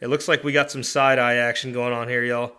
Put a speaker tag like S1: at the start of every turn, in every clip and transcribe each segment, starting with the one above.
S1: It looks like we got some side-eye action going on here, y'all.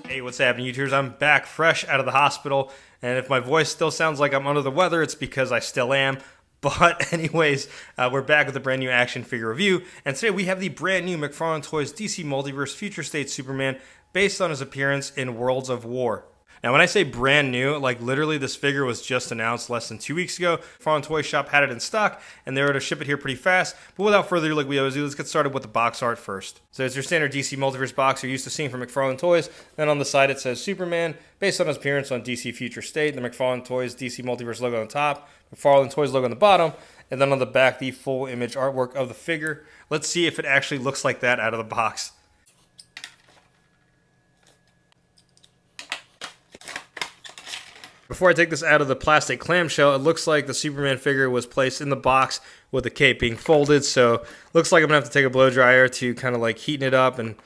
S1: Hey, what's happening, YouTubers? I'm back fresh out of the hospital, and if my voice still sounds like I'm under the weather, it's because I still am. But anyways, we're back with a brand new action figure review, and today we have the brand new McFarlane Toys DC Multiverse Future State Superman based on his appearance in Worlds of War. Now, when I say brand new, like literally this figure was just announced less than 2 weeks ago. McFarlane Toy Shop had it in stock, and they were to ship it here pretty fast. But without further ado, like we always do, let's get started with the box art first. So it's your standard DC Multiverse box you're used to seeing from McFarlane Toys. Then on the side it says Superman, based on his appearance on DC Future State, the McFarlane Toys DC Multiverse logo on the top, McFarlane Toys logo on the bottom, and then on the back the full image artwork of the figure. Let's see if it actually looks like that out of the box. Before I take this out of the plastic clamshell, it looks like the Superman figure was placed in the box with the cape being folded, so looks like I'm going to have to take a blow dryer to kind of like heaten it up and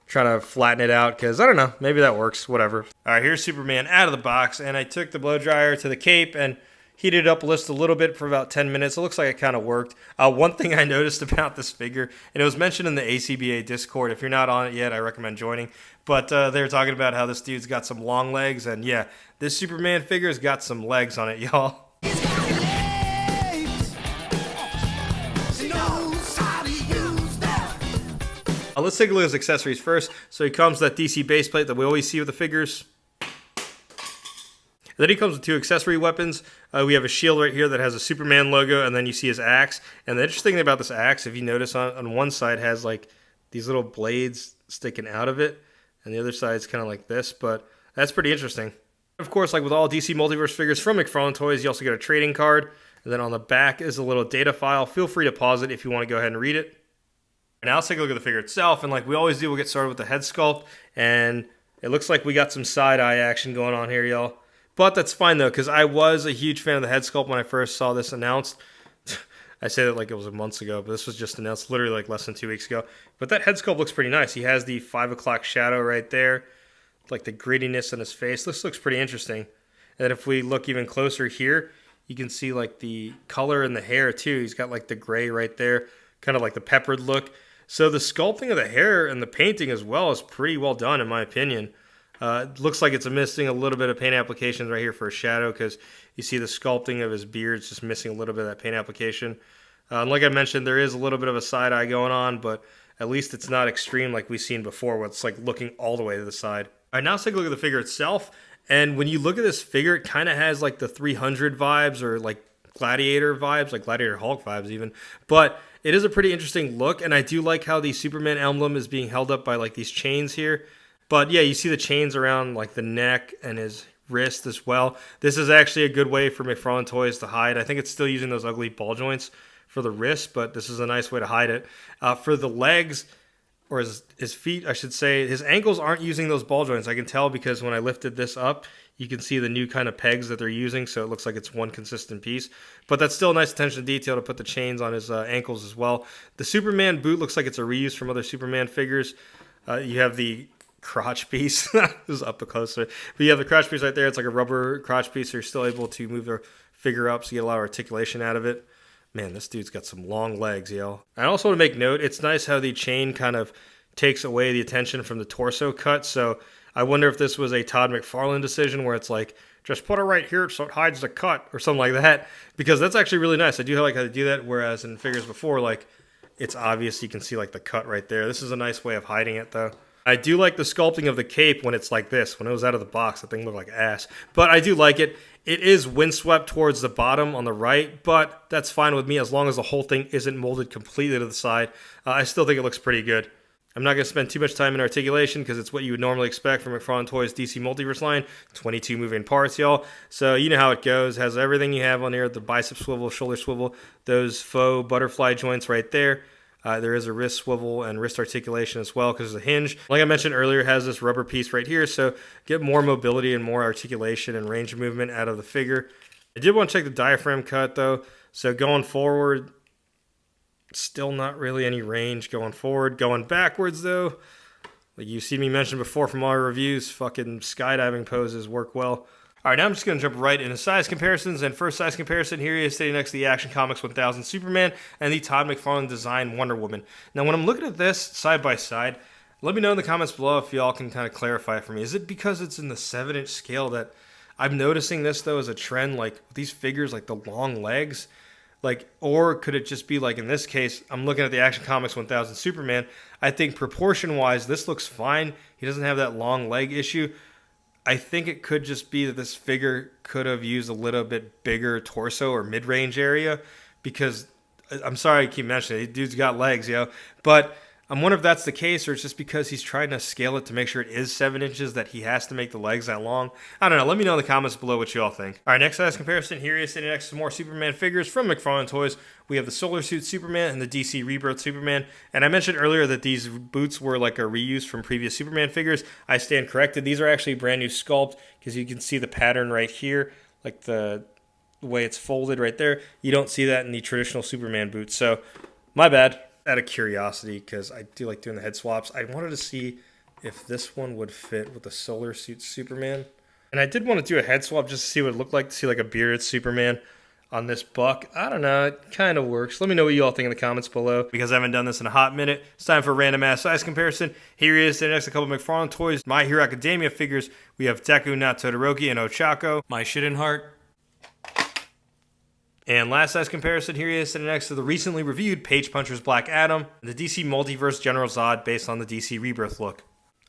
S1: try to flatten it out, because I don't know, maybe that works, whatever. Alright, here's Superman out of the box, and I took the blow dryer to the cape and heated it up just a little bit for about 10 minutes. It looks like it kind of worked. One thing I noticed about this figure, and it was mentioned in the ACBA Discord. If you're not on it yet, I recommend joining. But they were talking about how this dude's got some long legs, and yeah, this Superman figure's got some legs on it, y'all. Let's take a look at his accessories first. So he comes with that DC base plate that we always see with the figures. Then he comes with two accessory weapons. We have a shield right here that has a Superman logo, and then you see his axe. And the interesting thing about this axe, if you notice on one side, has like these little blades sticking out of it, and the other side is kind of like this, but that's pretty interesting. Of course, like with all DC Multiverse figures from McFarlane Toys, you also get a trading card, and then on the back is a little data file. Feel free to pause it if you want to go ahead and read it. Now let's take a look at the figure itself, and like we always do, we'll get started with the head sculpt, and it looks like we got some side-eye action going on here, y'all. But that's fine, though, because I was a huge fan of the head sculpt when I first saw this announced. I say that like it was months ago, but this was just announced literally like less than 2 weeks ago. But that head sculpt looks pretty nice. He has the 5 o'clock shadow right there, like the grittiness on his face. This looks pretty interesting. And if we look even closer here, you can see like the color in the hair, too. He's got like the gray right there, kind of like the peppered look. So the sculpting of the hair and the painting as well is pretty well done, in my opinion. It looks like it's missing a little bit of paint applications right here for a shadow, because you see the sculpting of his beard is just missing a little bit of that paint application. And like I mentioned, there is a little bit of a side eye going on, but at least it's not extreme like we've seen before, where it's like looking all the way to the side. All right, now let's take a look at the figure itself. And when you look at this figure, it kind of has like the 300 vibes, or like Gladiator vibes, like Gladiator Hulk vibes even. But it is a pretty interesting look, and I do like how the Superman emblem is being held up by like these chains here. But yeah, you see the chains around like the neck and his wrist as well. This is actually a good way for McFarlane Toys to hide. I think it's still using those ugly ball joints for the wrist, but this is a nice way to hide it. For the legs, or his feet, I should say, his ankles aren't using those ball joints. I can tell because when I lifted this up, you can see the new kind of pegs that they're using, so it looks like it's one consistent piece. But that's still a nice attention to detail to put the chains on his ankles as well. The Superman boot looks like it's a reuse from other Superman figures. You have the crotch piece. This is up closer, but you have the crotch piece right there. It's like a rubber crotch piece, so you're still able to move the figure up, so you get a lot of articulation out of it. Man, this dude's got some long legs, yo. I also want to make note, it's nice how the chain kind of takes away the attention from the torso cut, so I wonder if this was a Todd McFarlane decision where it's like, just put it right here so it hides the cut, or something like that, because that's actually really nice. I do like how they do that, whereas in figures before, like, it's obvious you can see like the cut right there. This is a nice way of hiding it, though. I do like the sculpting of the cape when it's like this. When it was out of the box, the thing looked like ass. But I do like it. It is windswept towards the bottom on the right, but that's fine with me as long as the whole thing isn't molded completely to the side. I still think it looks pretty good. I'm not going to spend too much time in articulation because it's what you would normally expect from McFarlane Toys DC Multiverse line. 22 moving parts, y'all. So you know how it goes. Has everything you have on here. The bicep swivel, shoulder swivel, those faux butterfly joints right there. There is a wrist swivel and wrist articulation as well because there's a hinge. Like I mentioned earlier, it has this rubber piece right here, so get more mobility and more articulation and range of movement out of the figure. I did want to check the diaphragm cut though, so going forward, still not really any range going forward. Going backwards though, like you've seen me mention before from all our reviews, fucking skydiving poses work well. All right, now I'm just going to jump right into size comparisons. And first size comparison, here he is sitting next to the Action Comics 1000 Superman and the Todd McFarlane design Wonder Woman. Now, when I'm looking at this side by side, let me know in the comments below if y'all can kind of clarify it for me. Is it because it's in the 7-inch scale that I'm noticing this, though, as a trend, like these figures, like the long legs? Like, or could it just be like in this case, I'm looking at the Action Comics 1000 Superman. I think proportion-wise, this looks fine. He doesn't have that long leg issue. I think it could just be that this figure could have used a little bit bigger torso or mid-range area, because I'm sorry I keep mentioning it. Dude's got legs, but I'm wondering if that's the case, or it's just because he's trying to scale it to make sure it is 7 inches that he has to make the legs that long. I don't know. Let me know in the comments below what you all think. All right, next size comparison. Here he is sitting next to more Superman figures from McFarlane Toys. We have the Solar Suit Superman and the DC Rebirth Superman. And I mentioned earlier that these boots were like a reuse from previous Superman figures. I stand corrected. These are actually brand new sculpt, because you can see the pattern right here, like the way it's folded right there. You don't see that in the traditional Superman boots. So, my bad. Out of curiosity, because I do like doing the head swaps, I wanted to see if this one would fit with the Solar Suit Superman. And I did want to do a head swap just to see what it looked like, to see like a bearded Superman on this buck. I don't know, it kind of works. Let me know what you all think in the comments below, because I haven't done this in a hot minute. It's time for a random ass size comparison. Here he is, sitting next to a couple of McFarlane Toys My Hero Academia figures. We have Deku, not Todoroki, and Ochako. My Shiden Heart. And last size comparison, here he is sitting next to the recently reviewed Page Puncher's Black Adam, the DC Multiverse General Zod based on the DC Rebirth look.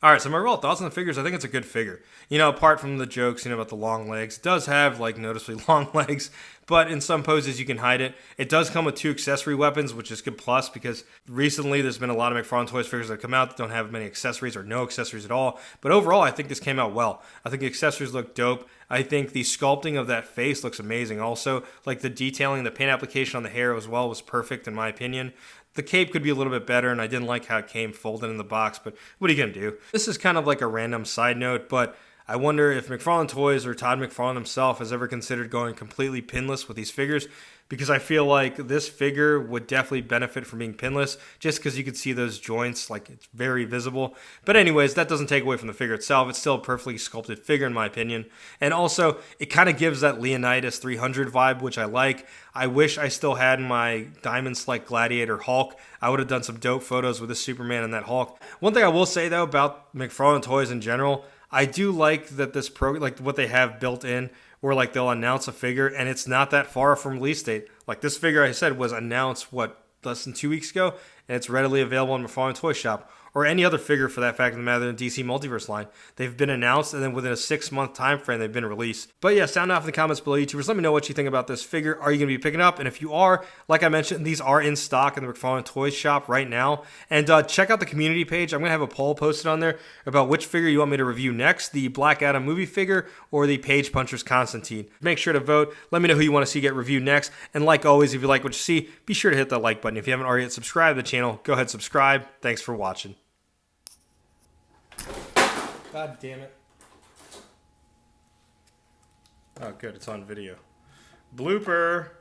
S1: Alright, so my real thoughts on the figures, I think it's a good figure. You know, apart from the jokes, about the long legs, it does have, like, noticeably long legs, but in some poses you can hide it. It does come with 2 accessory weapons, which is good plus, because recently there's been a lot of McFarlane Toys figures that come out that don't have many accessories or no accessories at all. But overall, I think this came out well. I think the accessories look dope. I think the sculpting of that face looks amazing also. Like the detailing, the paint application on the hair as well was perfect in my opinion. The cape could be a little bit better, and I didn't like how it came folded in the box, but what are you going to do? This is kind of like a random side note, but I wonder if McFarlane Toys or Todd McFarlane himself has ever considered going completely pinless with these figures, because I feel like this figure would definitely benefit from being pinless, just because you could see those joints, like it's very visible. But anyways, that doesn't take away from the figure itself. It's still a perfectly sculpted figure in my opinion. And also, it kind of gives that Leonidas 300 vibe, which I like. I wish I still had my Diamond Select Gladiator Hulk. I would have done some dope photos with this Superman and that Hulk. One thing I will say though about McFarlane Toys in general, I do like that this like what they have built in, where like they'll announce a figure and it's not that far from release date. Like this figure I said was announced less than 2 weeks ago, and it's readily available in McFarlane Toy Shop. Or any other figure for that fact of the matter in the DC Multiverse line. They've been announced, and then within a 6-month time frame, they've been released. But yeah, sound off in the comments below, YouTubers. Let me know what you think about this figure. Are you going to be picking up? And if you are, like I mentioned, these are in stock in the McFarlane Toys shop right now. And check out the community page. I'm going to have a poll posted on there about which figure you want me to review next, the Black Adam movie figure or the Page Puncher's Constantine. Make sure to vote. Let me know who you want to see get reviewed next. And like always, if you like what you see, be sure to hit that like button. If you haven't already yet subscribed to the channel, go ahead and subscribe. Thanks for watching. God damn it. Oh, good. It's on video. Blooper.